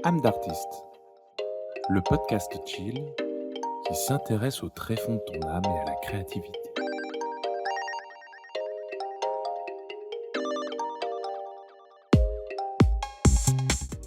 Âme d'artiste, le podcast chill qui s'intéresse au tréfonds de ton âme et à la créativité.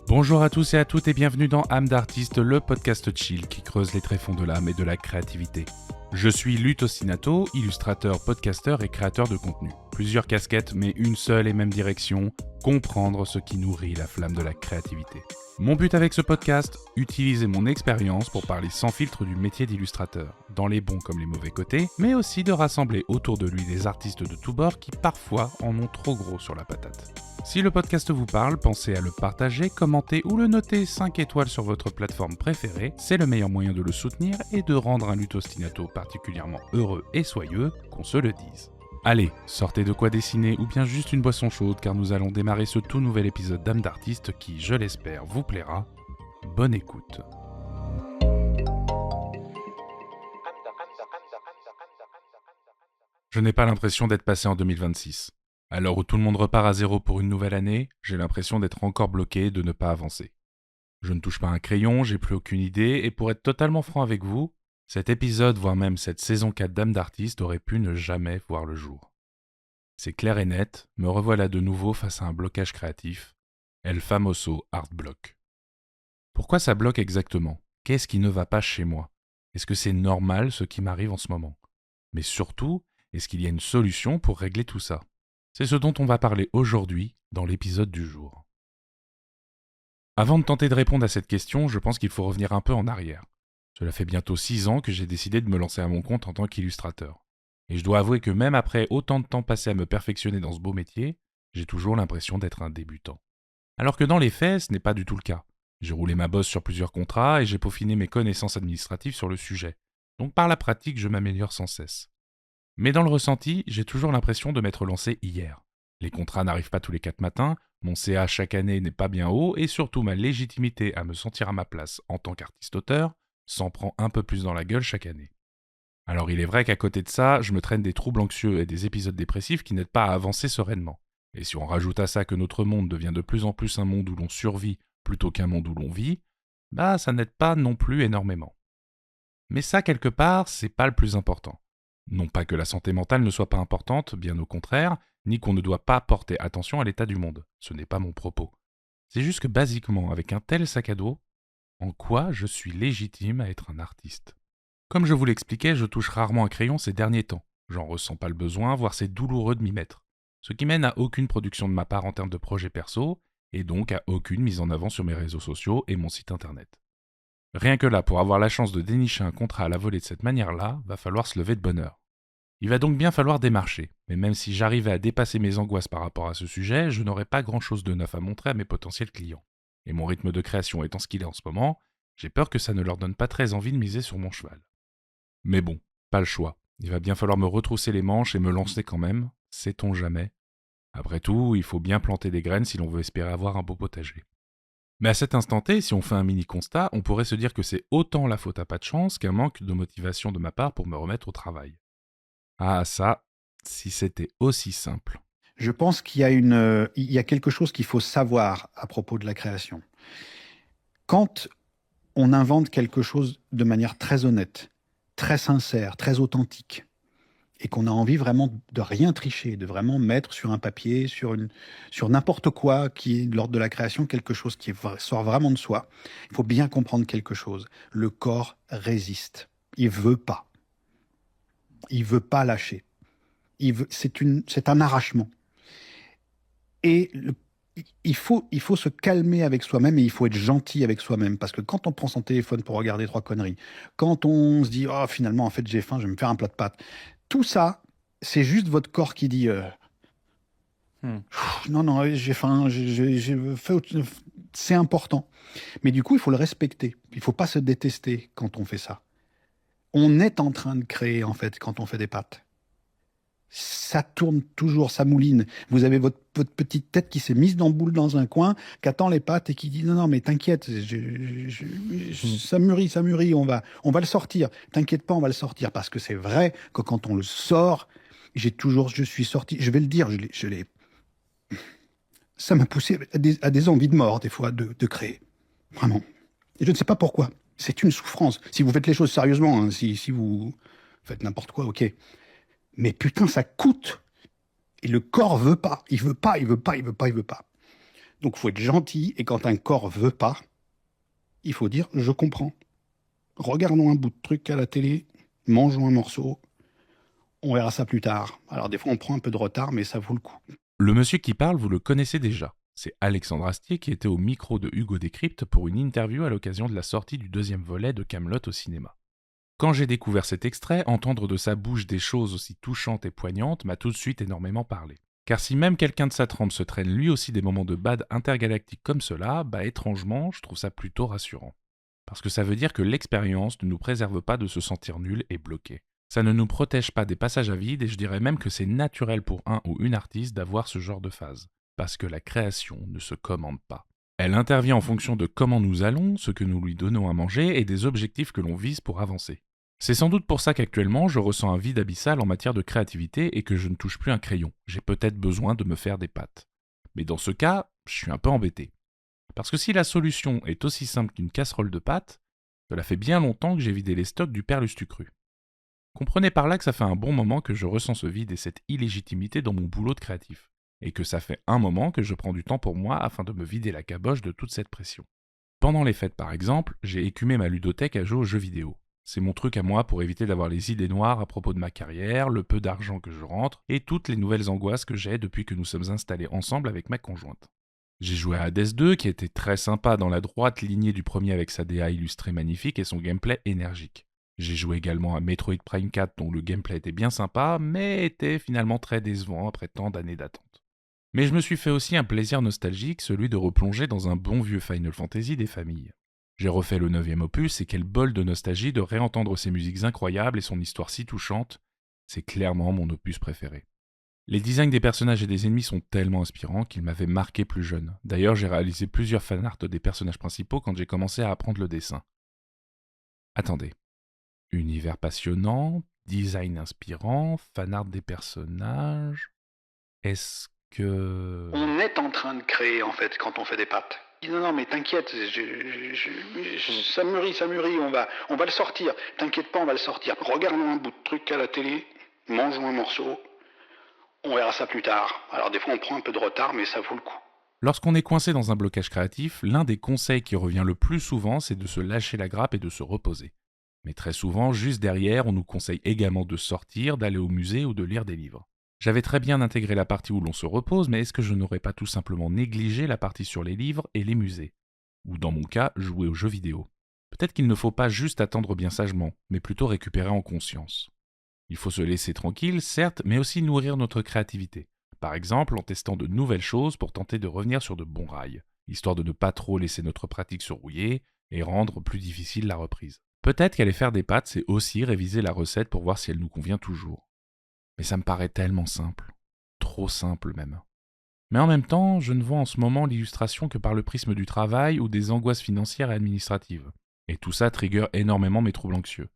Bonjour à tous et à toutes et bienvenue dans Âme d'artiste, le podcast chill qui creuse les tréfonds de l'âme et de la créativité. Je suis Lutte Ostinato, illustrateur, podcasteur et créateur de contenu. Plusieurs casquettes mais une seule et même direction, comprendre ce qui nourrit la flamme de la créativité. Mon but avec ce podcast, utiliser mon expérience pour parler sans filtre du métier d'illustrateur, dans les bons comme les mauvais côtés, mais aussi de rassembler autour de lui des artistes de tous bords qui parfois en ont trop gros sur la patate. Si le podcast vous parle, pensez à le partager, commenter ou le noter 5 étoiles sur votre plateforme préférée, c'est le meilleur moyen de le soutenir et de rendre un Lutte Ostinato particulièrement heureux et soyeux, qu'on se le dise. Allez, sortez de quoi dessiner ou bien juste une boisson chaude car nous allons démarrer ce tout nouvel épisode d'Âme d'artiste qui, je l'espère, vous plaira. Bonne écoute. Je n'ai pas l'impression d'être passé en 2026. À l'heure où tout le monde repart à zéro pour une nouvelle année, j'ai l'impression d'être encore bloqué et de ne pas avancer. Je ne touche pas un crayon, j'ai plus aucune idée, et pour être totalement franc avec vous, cet épisode, voire même cette saison 4 d'Âme d'artiste aurait pu ne jamais voir le jour. C'est clair et net, me revoilà de nouveau face à un blocage créatif, El famoso art block. Pourquoi ça bloque exactement ? Qu'est-ce qui ne va pas chez moi ? Est-ce que c'est normal ce qui m'arrive en ce moment ? Mais surtout, est-ce qu'il y a une solution pour régler tout ça ? C'est ce dont on va parler aujourd'hui dans l'épisode du jour. Avant de tenter de répondre à cette question, je pense qu'il faut revenir un peu en arrière. Cela fait bientôt 6 ans que j'ai décidé de me lancer à mon compte en tant qu'illustrateur. Et je dois avouer que même après autant de temps passé à me perfectionner dans ce beau métier, j'ai toujours l'impression d'être un débutant. Alors que dans les faits, ce n'est pas du tout le cas. J'ai roulé ma bosse sur plusieurs contrats et j'ai peaufiné mes connaissances administratives sur le sujet. Donc par la pratique, je m'améliore sans cesse. Mais dans le ressenti, j'ai toujours l'impression de m'être lancé hier. Les contrats n'arrivent pas tous les 4 matins, mon CA chaque année n'est pas bien haut et surtout ma légitimité à me sentir à ma place en tant qu'artiste-auteur s'en prend un peu plus dans la gueule chaque année. Alors il est vrai qu'à côté de ça, je me traîne des troubles anxieux et des épisodes dépressifs qui n'aident pas à avancer sereinement. Et si on rajoute à ça que notre monde devient de plus en plus un monde où l'on survit plutôt qu'un monde où l'on vit, ça n'aide pas non plus énormément. Mais ça, quelque part, c'est pas le plus important. Non pas que la santé mentale ne soit pas importante, bien au contraire, ni qu'on ne doit pas porter attention à l'état du monde. Ce n'est pas mon propos. C'est juste que basiquement, avec un tel sac à dos, en quoi je suis légitime à être un artiste ? Comme je vous l'expliquais, je touche rarement un crayon ces derniers temps. J'en ressens pas le besoin, voire c'est douloureux de m'y mettre. Ce qui mène à aucune production de ma part en termes de projets perso, et donc à aucune mise en avant sur mes réseaux sociaux et mon site internet. Rien que là, pour avoir la chance de dénicher un contrat à la volée de cette manière-là, va falloir se lever de bonne heure. Il va donc bien falloir démarcher, mais même si j'arrivais à dépasser mes angoisses par rapport à ce sujet, je n'aurais pas grand-chose de neuf à montrer à mes potentiels clients. Et mon rythme de création étant ce qu'il est en ce moment, j'ai peur que ça ne leur donne pas très envie de miser sur mon cheval. Mais bon, pas le choix. Il va bien falloir me retrousser les manches et me lancer quand même, sait-on jamais. Après tout, il faut bien planter des graines si l'on veut espérer avoir un beau potager. Mais à cet instant T, si on fait un mini constat, on pourrait se dire que c'est autant la faute à pas de chance qu'un manque de motivation de ma part pour me remettre au travail. Ah ça, si c'était aussi simple. Je pense qu'il y a quelque chose qu'il faut savoir à propos de la création. Quand on invente quelque chose de manière très honnête, très sincère, très authentique, et qu'on a envie vraiment de rien tricher, de vraiment mettre sur un papier, sur n'importe quoi qui est de l'ordre de la création, quelque chose qui sort vraiment de soi, il faut bien comprendre quelque chose. Le corps résiste. Il veut pas. Il veut pas lâcher. C'est un arrachement. Et il faut se calmer avec soi-même et il faut être gentil avec soi-même. Parce que quand on prend son téléphone pour regarder 3 conneries, quand on se dit « Oh, finalement, en fait, j'ai faim, je vais me faire un plat de pâtes », tout ça, c'est juste votre corps qui dit Non, j'ai faim, c'est important. Mais du coup, il faut le respecter. Il ne faut pas se détester quand on fait ça. On est en train de créer, en fait, quand on fait des pâtes. Ça tourne toujours, ça mouline. Vous avez votre petite tête qui s'est mise dans boule dans un coin, qui attend les pâtes et qui dit non, mais t'inquiète, ça mûrit, on va le sortir. T'inquiète pas, on va le sortir. Parce que c'est vrai que quand on le sort, je suis sorti, je vais le dire, ça m'a poussé à des envies de mort, des fois, de créer. Vraiment. Et je ne sais pas pourquoi. C'est une souffrance. Si vous faites les choses sérieusement, hein, si vous faites n'importe quoi, ok. Mais putain, ça coûte. Et le corps veut pas. Il veut pas, il veut pas, il veut pas, il veut pas. Donc, faut être gentil. Et quand un corps veut pas, il faut dire, je comprends. Regardons un bout de truc à la télé, mangeons un morceau, on verra ça plus tard. Alors, des fois, on prend un peu de retard, mais ça vaut le coup. Le monsieur qui parle, vous le connaissez déjà. C'est Alexandre Astier qui était au micro de Hugo Décrypte pour une interview à l'occasion de la sortie du deuxième volet de Kaamelott au cinéma. Quand j'ai découvert cet extrait, entendre de sa bouche des choses aussi touchantes et poignantes m'a tout de suite énormément parlé. Car si même quelqu'un de sa trempe se traîne lui aussi des moments de bad intergalactique comme cela, bah étrangement, je trouve ça plutôt rassurant. Parce que ça veut dire que l'expérience ne nous préserve pas de se sentir nul et bloqué. Ça ne nous protège pas des passages à vide et je dirais même que c'est naturel pour un ou une artiste d'avoir ce genre de phase. Parce que la création ne se commande pas. Elle intervient en fonction de comment nous allons, ce que nous lui donnons à manger et des objectifs que l'on vise pour avancer. C'est sans doute pour ça qu'actuellement je ressens un vide abyssal en matière de créativité et que je ne touche plus un crayon. J'ai peut-être besoin de me faire des pattes. Mais dans ce cas, je suis un peu embêté. Parce que si la solution est aussi simple qu'une casserole de pâtes, cela fait bien longtemps que j'ai vidé les stocks du Perlustucru. Comprenez par là que ça fait un bon moment que je ressens ce vide et cette illégitimité dans mon boulot de créatif, et que ça fait un moment que je prends du temps pour moi afin de me vider la caboche de toute cette pression. Pendant les fêtes par exemple, j'ai écumé ma ludothèque à jouer aux jeux vidéo. C'est mon truc à moi pour éviter d'avoir les idées noires à propos de ma carrière, le peu d'argent que je rentre, et toutes les nouvelles angoisses que j'ai depuis que nous sommes installés ensemble avec ma conjointe. J'ai joué à Hades 2 qui était très sympa dans la droite lignée du premier avec sa DA illustrée magnifique et son gameplay énergique. J'ai joué également à Metroid Prime 4 dont le gameplay était bien sympa mais était finalement très décevant après tant d'années d'attente. Mais je me suis fait aussi un plaisir nostalgique, celui de replonger dans un bon vieux Final Fantasy des familles. J'ai refait le 9e opus et quel bol de nostalgie de réentendre ses musiques incroyables et son histoire si touchante, c'est clairement mon opus préféré. Les designs des personnages et des ennemis sont tellement inspirants qu'ils m'avaient marqué plus jeune. D'ailleurs, j'ai réalisé plusieurs fanarts des personnages principaux quand j'ai commencé à apprendre le dessin. Attendez. Univers passionnant, design inspirant, fanart des personnages... Est-ce que... On est en train de créer, en fait, quand on fait des pâtes. Non, non, mais t'inquiète, ça mûrit, on va le sortir. T'inquiète pas, on va le sortir. Regardons un bout de truc à la télé, mangeons un morceau, on verra ça plus tard. Alors des fois on prend un peu de retard, mais ça vaut le coup. Lorsqu'on est coincé dans un blocage créatif, l'un des conseils qui revient le plus souvent, c'est de se lâcher la grappe et de se reposer. Mais très souvent, juste derrière, on nous conseille également de sortir, d'aller au musée ou de lire des livres. J'avais très bien intégré la partie où l'on se repose, mais est-ce que je n'aurais pas tout simplement négligé la partie sur les livres et les musées? Ou dans mon cas, jouer aux jeux vidéo. Peut-être qu'il ne faut pas juste attendre bien sagement, mais plutôt récupérer en conscience. Il faut se laisser tranquille, certes, mais aussi nourrir notre créativité. Par exemple, en testant de nouvelles choses pour tenter de revenir sur de bons rails, histoire de ne pas trop laisser notre pratique se rouiller et rendre plus difficile la reprise. Peut-être qu'aller faire des pâtes, c'est aussi réviser la recette pour voir si elle nous convient toujours. Mais ça me paraît tellement simple. Trop simple même. Mais en même temps, je ne vois en ce moment l'illustration que par le prisme du travail ou des angoisses financières et administratives. Et tout ça trigger énormément mes troubles anxieux.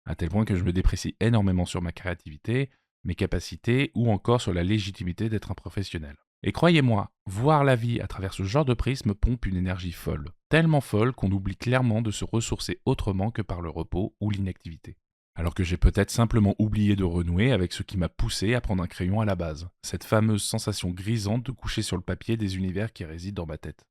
À tel point que je me déprécie énormément sur ma créativité, mes capacités ou encore sur la légitimité d'être un professionnel. Et croyez-moi, voir la vie à travers ce genre de prisme pompe une énergie folle. Tellement folle qu'on oublie clairement de se ressourcer autrement que par le repos ou l'inactivité. Alors que j'ai peut-être simplement oublié de renouer avec ce qui m'a poussé à prendre un crayon à la base, cette fameuse sensation grisante de coucher sur le papier des univers qui résident dans ma tête.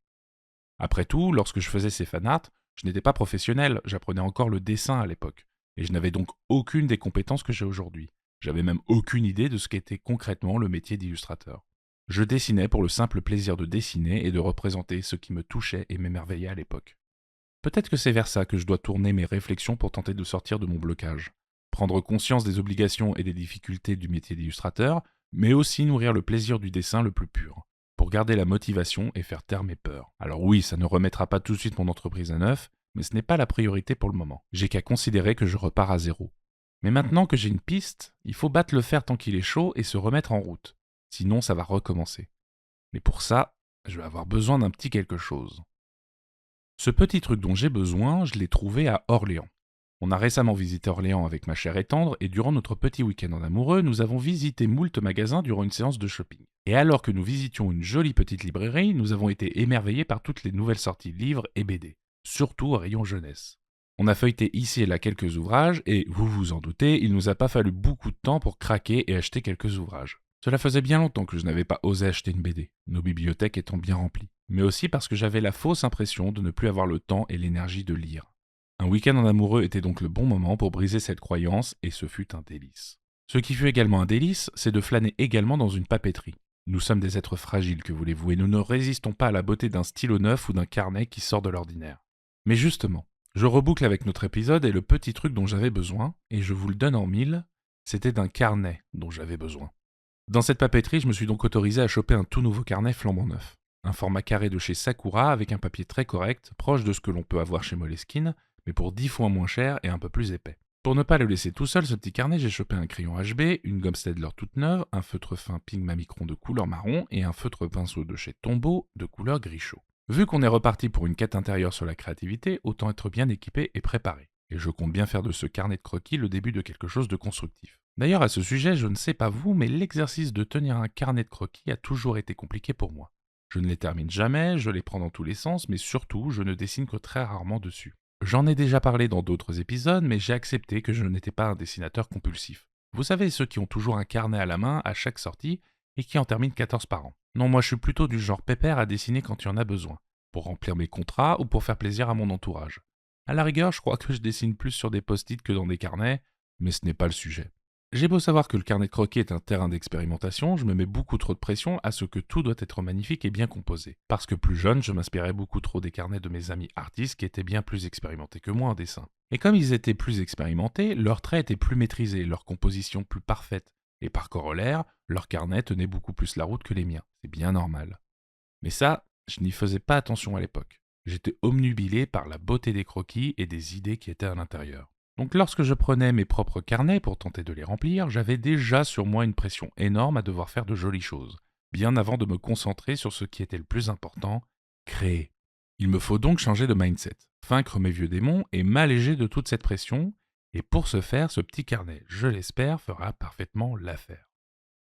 Après tout, lorsque je faisais ces fanarts, je n'étais pas professionnel, j'apprenais encore le dessin à l'époque, et je n'avais donc aucune des compétences que j'ai aujourd'hui. J'avais même aucune idée de ce qu'était concrètement le métier d'illustrateur. Je dessinais pour le simple plaisir de dessiner et de représenter ce qui me touchait et m'émerveillait à l'époque. Peut-être que c'est vers ça que je dois tourner mes réflexions pour tenter de sortir de mon blocage. Prendre conscience des obligations et des difficultés du métier d'illustrateur, mais aussi nourrir le plaisir du dessin le plus pur, pour garder la motivation et faire taire mes peurs. Alors oui, ça ne remettra pas tout de suite mon entreprise à neuf, mais ce n'est pas la priorité pour le moment. J'ai qu'à considérer que je repars à zéro. Mais maintenant que j'ai une piste, il faut battre le fer tant qu'il est chaud et se remettre en route. Sinon, ça va recommencer. Mais pour ça, je vais avoir besoin d'un petit quelque chose. Ce petit truc dont j'ai besoin, je l'ai trouvé à Orléans. On a récemment visité Orléans avec ma chère et tendre, et durant notre petit week-end en amoureux, nous avons visité moult magasins durant une séance de shopping. Et alors que nous visitions une jolie petite librairie, nous avons été émerveillés par toutes les nouvelles sorties de livres et BD. surtout au rayon jeunesse. On a feuilleté ici et là quelques ouvrages, et vous vous en doutez, il nous a pas fallu beaucoup de temps pour craquer et acheter quelques ouvrages. Cela faisait bien longtemps que je n'avais pas osé acheter une BD, nos bibliothèques étant bien remplies, mais aussi parce que j'avais la fausse impression de ne plus avoir le temps et l'énergie de lire. Un week-end en amoureux était donc le bon moment pour briser cette croyance, et ce fut un délice. Ce qui fut également un délice, c'est de flâner également dans une papeterie. Nous sommes des êtres fragiles, que voulez-vous, et nous ne résistons pas à la beauté d'un stylo neuf ou d'un carnet qui sort de l'ordinaire. Mais justement, je reboucle avec notre épisode et le petit truc dont j'avais besoin, et je vous le donne en mille, c'était d'un carnet dont j'avais besoin. Dans cette papeterie, je me suis donc autorisé à choper un tout nouveau carnet flambant neuf. Un format carré de chez Sakura avec un papier très correct, proche de ce que l'on peut avoir chez Moleskine, mais pour 10 fois moins cher et un peu plus épais. Pour ne pas le laisser tout seul, ce petit carnet, j'ai chopé un crayon HB, une gomme Staedtler toute neuve, un feutre fin Pigma Micron de couleur marron et un feutre pinceau de chez Tombow de couleur gris chaud. Vu qu'on est reparti pour une quête intérieure sur la créativité, autant être bien équipé et préparé. Et je compte bien faire de ce carnet de croquis le début de quelque chose de constructif. D'ailleurs, à ce sujet, je ne sais pas vous, mais l'exercice de tenir un carnet de croquis a toujours été compliqué pour moi. Je ne les termine jamais, je les prends dans tous les sens, mais surtout, je ne dessine que très rarement dessus. J'en ai déjà parlé dans d'autres épisodes, mais j'ai accepté que je n'étais pas un dessinateur compulsif. Vous savez, ceux qui ont toujours un carnet à la main à chaque sortie et qui en terminent 14 par an. Non, moi je suis plutôt du genre pépère à dessiner quand il y en a besoin, pour remplir mes contrats ou pour faire plaisir à mon entourage. À la rigueur, je crois que je dessine plus sur des post-it que dans des carnets, mais ce n'est pas le sujet. J'ai beau savoir que le carnet de croquis est un terrain d'expérimentation, je me mets beaucoup trop de pression à ce que tout doit être magnifique et bien composé. Parce que plus jeune, je m'inspirais beaucoup trop des carnets de mes amis artistes qui étaient bien plus expérimentés que moi en dessin. Et comme ils étaient plus expérimentés, leurs traits étaient plus maîtrisés, leur composition plus parfaite. Et par corollaire, leurs carnets tenaient beaucoup plus la route que les miens. C'est bien normal. Mais ça, je n'y faisais pas attention à l'époque. J'étais obnubilé par la beauté des croquis et des idées qui étaient à l'intérieur. Donc lorsque je prenais mes propres carnets pour tenter de les remplir, j'avais déjà sur moi une pression énorme à devoir faire de jolies choses, bien avant de me concentrer sur ce qui était le plus important, créer. Il me faut donc changer de mindset, vaincre mes vieux démons et m'alléger de toute cette pression, et pour ce faire, ce petit carnet, je l'espère, fera parfaitement l'affaire.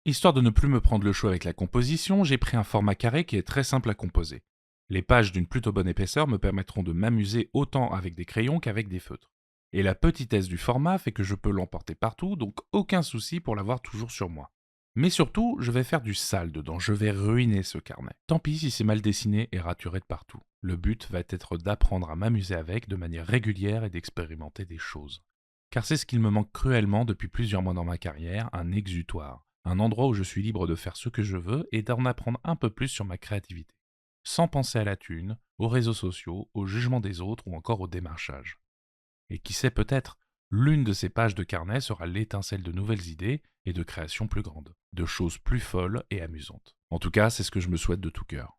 Histoire de ne plus me prendre le choix avec la composition, j'ai pris un format carré qui est très simple à composer. Les pages d'une plutôt bonne épaisseur me permettront de m'amuser autant avec des crayons qu'avec des feutres. Et la petitesse du format fait que je peux l'emporter partout, donc aucun souci pour l'avoir toujours sur moi. Mais surtout, je vais faire du sale dedans, je vais ruiner ce carnet. Tant pis si c'est mal dessiné et raturé de partout. Le but va être d'apprendre à m'amuser avec de manière régulière et d'expérimenter des choses. Car c'est ce qu'il me manque cruellement depuis plusieurs mois dans ma carrière, un exutoire. Un endroit où je suis libre de faire ce que je veux et d'en apprendre un peu plus sur ma créativité. Sans penser à la thune, aux réseaux sociaux, au jugement des autres ou encore au démarchage. Et qui sait peut-être, l'une de ces pages de carnet sera l'étincelle de nouvelles idées et de créations plus grandes, de choses plus folles et amusantes. En tout cas, c'est ce que je me souhaite de tout cœur.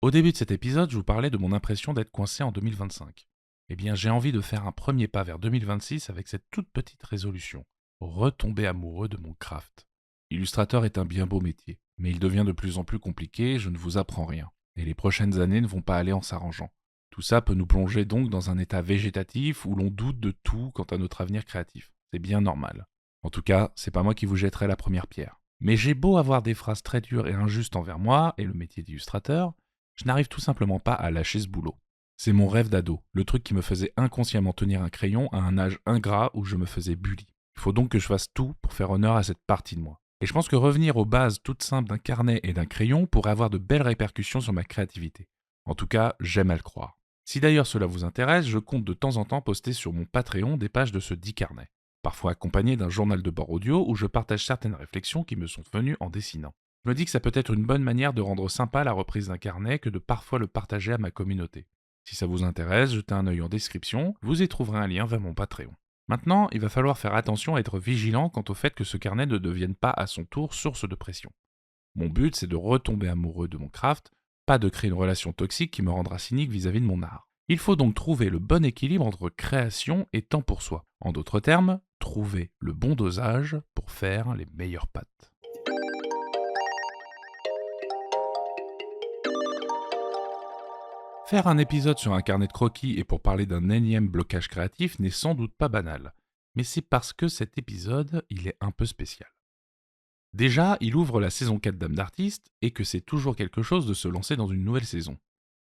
Au début de cet épisode, je vous parlais de mon impression d'être coincé en 2025. Eh bien, j'ai envie de faire un premier pas vers 2026 avec cette toute petite résolution, retomber amoureux de mon craft. Illustrateur est un bien beau métier, mais il devient de plus en plus compliqué, je ne vous apprends rien, et les prochaines années ne vont pas aller en s'arrangeant. Tout ça peut nous plonger donc dans un état végétatif où l'on doute de tout quant à notre avenir créatif. C'est bien normal. En tout cas, c'est pas moi qui vous jetterai la première pierre. Mais j'ai beau avoir des phrases très dures et injustes envers moi et le métier d'illustrateur, je n'arrive tout simplement pas à lâcher ce boulot. C'est mon rêve d'ado, le truc qui me faisait inconsciemment tenir un crayon à un âge ingrat où je me faisais bully. Il faut donc que je fasse tout pour faire honneur à cette partie de moi. Et je pense que revenir aux bases toutes simples d'un carnet et d'un crayon pourrait avoir de belles répercussions sur ma créativité. En tout cas, j'aime à le croire. Si d'ailleurs cela vous intéresse, je compte de temps en temps poster sur mon Patreon des pages de ce dit carnet, parfois accompagné d'un journal de bord audio où je partage certaines réflexions qui me sont venues en dessinant. Je me dis que ça peut être une bonne manière de rendre sympa la reprise d'un carnet que de parfois le partager à ma communauté. Si ça vous intéresse, jetez un œil en description, vous y trouverez un lien vers mon Patreon. Maintenant, il va falloir faire attention à être vigilant quant au fait que ce carnet ne devienne pas à son tour source de pression. Mon but, c'est de retomber amoureux de mon craft, pas de créer une relation toxique qui me rendra cynique vis-à-vis de mon art. Il faut donc trouver le bon équilibre entre création et temps pour soi. En d'autres termes, trouver le bon dosage pour faire les meilleures pâtes. Faire un épisode sur un carnet de croquis et pour parler d'un énième blocage créatif n'est sans doute pas banal, mais c'est parce que cet épisode, il est un peu spécial. Déjà, il ouvre la saison 4 d'Âme d'artiste et que c'est toujours quelque chose de se lancer dans une nouvelle saison.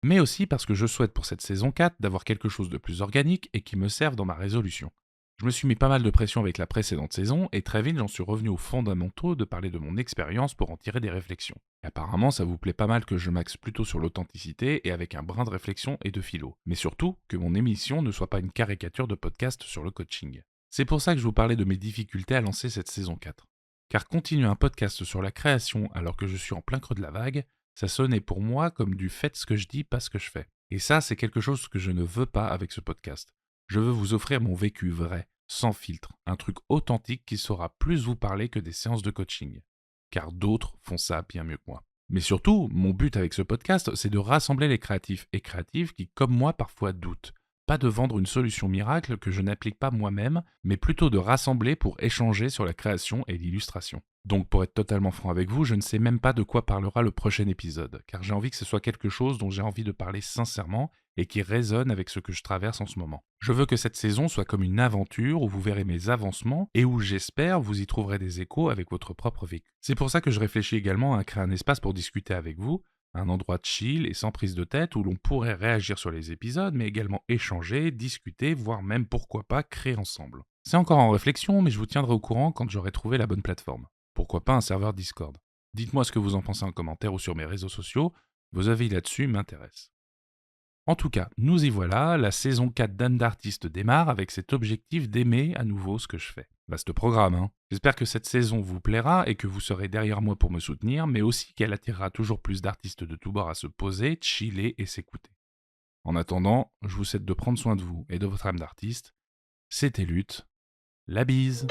mais aussi parce que je souhaite pour cette saison 4 d'avoir quelque chose de plus organique et qui me serve dans ma résolution. Je me suis mis pas mal de pression avec la précédente saison et très vite j'en suis revenu aux fondamentaux de parler de mon expérience pour en tirer des réflexions. Et apparemment ça vous plaît pas mal que je m'axe plutôt sur l'authenticité et avec un brin de réflexion et de philo, mais surtout que mon émission ne soit pas une caricature de podcast sur le coaching. C'est pour ça que je vous parlais de mes difficultés à lancer cette saison 4. Car continuer un podcast sur la création alors que je suis en plein creux de la vague, ça sonnait pour moi comme du faites ce que je dis, pas ce que je fais. Et ça, c'est quelque chose que je ne veux pas avec ce podcast. Je veux vous offrir mon vécu vrai, sans filtre, un truc authentique qui saura plus vous parler que des séances de coaching. Car d'autres font ça bien mieux que moi. Mais surtout, mon but avec ce podcast, c'est de rassembler les créatifs et créatives qui, comme moi, parfois doutent. Pas de vendre une solution miracle que je n'applique pas moi-même, mais plutôt de rassembler pour échanger sur la création et l'illustration. Donc pour être totalement franc avec vous, je ne sais même pas de quoi parlera le prochain épisode, car j'ai envie que ce soit quelque chose dont j'ai envie de parler sincèrement et qui résonne avec ce que je traverse en ce moment. Je veux que cette saison soit comme une aventure où vous verrez mes avancements et où j'espère vous y trouverez des échos avec votre propre vécu. C'est pour ça que je réfléchis également à créer un espace pour discuter avec vous, un endroit chill et sans prise de tête où l'on pourrait réagir sur les épisodes, mais également échanger, discuter, voire même pourquoi pas créer ensemble. C'est encore en réflexion, mais je vous tiendrai au courant quand j'aurai trouvé la bonne plateforme. Pourquoi pas un serveur Discord. Dites-moi ce que vous en pensez en commentaire ou sur mes réseaux sociaux, vos avis là-dessus m'intéressent. En tout cas, nous y voilà, la saison 4 d'Âme d'artiste démarre avec cet objectif d'aimer à nouveau ce que je fais. Vaste programme, hein. J'espère que cette saison vous plaira et que vous serez derrière moi pour me soutenir, mais aussi qu'elle attirera toujours plus d'artistes de tous bords à se poser, chiller et s'écouter. En attendant, je vous souhaite de prendre soin de vous et de votre âme d'artiste. C'était Lutte. La bise.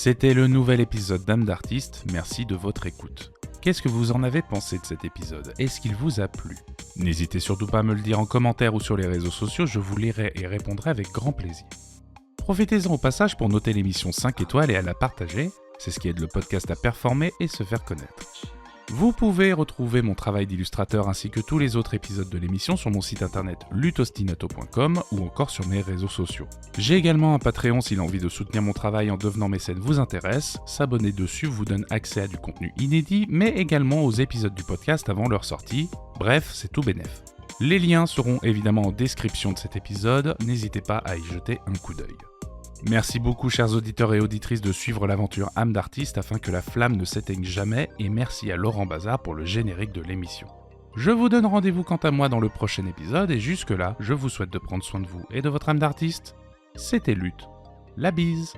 C'était le nouvel épisode d'Âme d'artiste, merci de votre écoute. Qu'est-ce que vous en avez pensé de cet épisode? Est-ce qu'il vous a plu? N'hésitez surtout pas à me le dire en commentaire ou sur les réseaux sociaux, je vous lirai et répondrai avec grand plaisir. Profitez-en au passage pour noter l'émission 5 étoiles et à la partager, c'est ce qui aide le podcast à performer et se faire connaître. Vous pouvez retrouver mon travail d'illustrateur ainsi que tous les autres épisodes de l'émission sur mon site internet luthostinato.com ou encore sur mes réseaux sociaux. J'ai également un Patreon si l'envie de soutenir mon travail en devenant mécène vous intéresse. S'abonner dessus vous donne accès à du contenu inédit, mais également aux épisodes du podcast avant leur sortie. Bref, c'est tout bénef. Les liens seront évidemment en description de cet épisode, n'hésitez pas à y jeter un coup d'œil. Merci beaucoup chers auditeurs et auditrices de suivre l'aventure Âme d'artiste afin que la flamme ne s'éteigne jamais et merci à Laurent Bazar pour le générique de l'émission. Je vous donne rendez-vous quant à moi dans le prochain épisode et jusque-là, je vous souhaite de prendre soin de vous et de votre âme d'artiste. C'était Lutte. La bise.